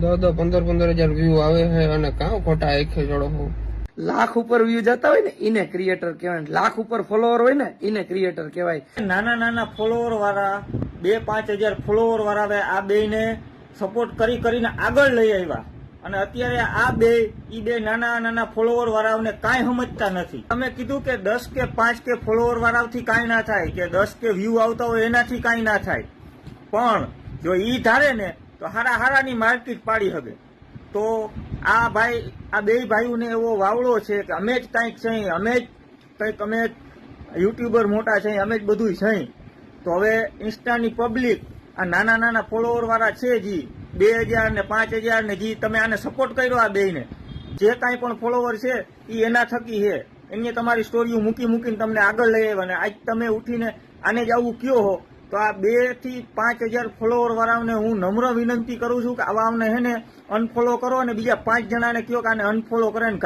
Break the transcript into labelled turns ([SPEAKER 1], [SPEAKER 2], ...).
[SPEAKER 1] 10 15 view આવે છે અને કાં ખોટા એકે જોડો હું
[SPEAKER 2] લાખ ઉપર વ્યૂ જતા હોય ને એને ક્રિએટર કહેવાય, લાખ ઉપર ફોલોવર હોય ને એને ક્રિએટર કહેવાય.
[SPEAKER 3] નાના નાના ફોલોવર વાળા 2-5 હજાર ફોલોવર વાળા આ બે ને સપોર્ટ કરીને આગળ લઈ આવ્યા અને અત્યારે આ બે નાના નાના ફોલોવર વાળાઓને કાંઈ સમજતા નથી. અમે કીધું કે 10 કે 5 કે ફોલોવર વાળાથી કાંઈ ના થાય, કે 10 કે વ્યૂ આવતા હોય એનાથી કાંઈ ના થાય, પણ જો ઈ ધારે ને તો હારાની માર્કેટ પાડી શકે. તો આ બે ભાઈઓને એવો વાવડો છે કે અમે જ કંઈક છે, અમે યુટ્યુબર મોટા છે, અમે જ બધું છે. તો હવે ઇન્સ્ટાની પબ્લિક આ નાના નાના ફોલોવર વાળા છે જી 2000 ને 5000 ને જી તમે આને સપોર્ટ કર્યો, આ બેને જે કાંઈ પણ ફોલોવર છે એ એના થકી છે. એને તમારી સ્ટોરીઓ મૂકીને તમને આગળ લઈ આવ્યા ને આજ તમે ઉઠીને આને જ આવું કયો હો. તો આ 2 થી 5000 ફોલોવર વાળાને હું નમ્ર વિનંતી કરું છું કે આવા અમને હે ને અનફોલો કરો અને બીજા 5 જણાને કયો કે આને અનફોલો કરે ને